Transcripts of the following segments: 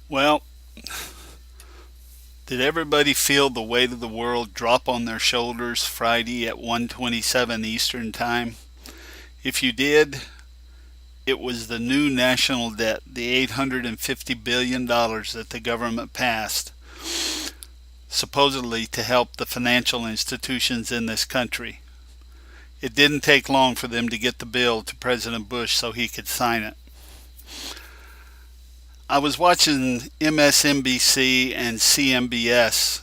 Well, did everybody feel the weight of the world drop on their shoulders Friday at 1:27 Eastern Time? If you did, it was the new national debt, the $850 billion that the government passed, supposedly to help the financial institutions in this country. It didn't take long for them to get the bill to President Bush so he could sign it. I was watching MSNBC and CNBS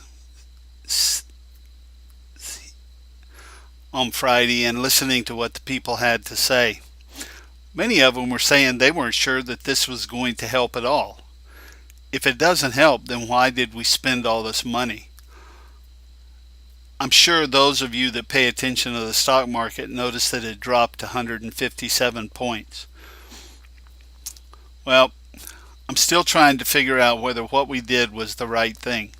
on Friday and listening to what the people had to say. Many of them were saying they weren't sure that this was going to help at all. If it doesn't help, then why did we spend all this money? I'm sure those of you that pay attention to the stock market noticed that it dropped 157 points. Well, I'm still trying to figure out whether what we did was the right thing.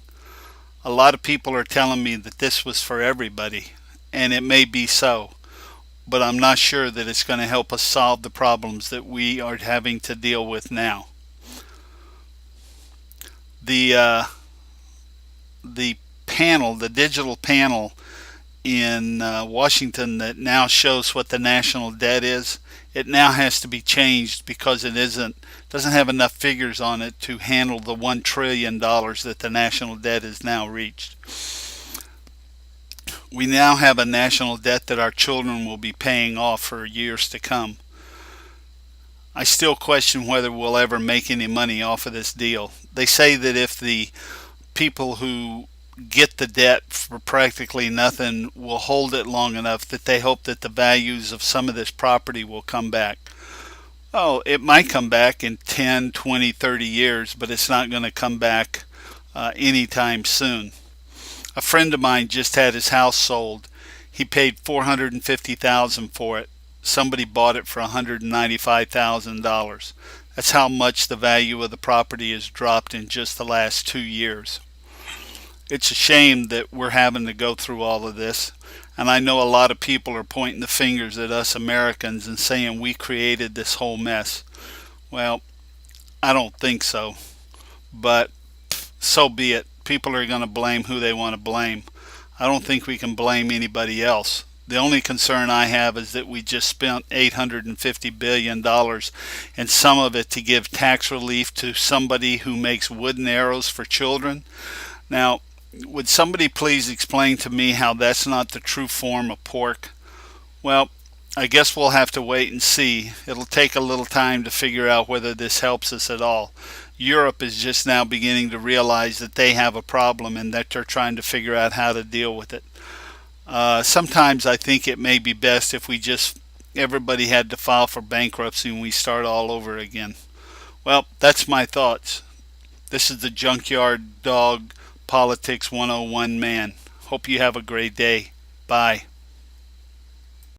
A lot of people are telling me that this was for everybody, and it may be so, but I'm not sure that it's going to help us solve the problems that we are having to deal with now. The uh, the panel, the digital panel in Washington that now shows what the national debt is, it now has to be changed because it doesn't have enough figures on it to handle the $1 trillion that the national debt has now reached. We now have a national debt that our children will be paying off for years to come. I still question whether we'll ever make any money off of this deal. They say that if the people who get the debt for practically nothing will hold it long enough that they hope that the values of some of this property will come back. Oh, it might come back in 10, 20, 30 years, but it's not going to come back anytime soon. A friend of mine just had his house sold. He paid $450,000 for it. Somebody bought it for $195,000. That's how much the value of the property has dropped in just the last 2 years. It's a shame that we're having to go through all of this. And I know a lot of people are pointing the fingers at us Americans and saying we created this whole mess. Well, I don't think so. But so be it. People are going to blame who they want to blame. I don't think we can blame anybody else. The only concern I have is that we just spent $850 billion and some of it to give tax relief to somebody who makes wooden arrows for children. Now, would somebody please explain to me how that's not the true form of pork? Well, I guess we'll have to wait and see. It'll take a little time to figure out whether this helps us at all. Europe is just now beginning to realize that they have a problem and that they're trying to figure out how to deal with it. Sometimes I think it may be best if we just everybody had to file for bankruptcy and we start all over again. Well, that's my thoughts. This is the Junkyard Dog Politics 101 man. Hope you have a great day. Bye.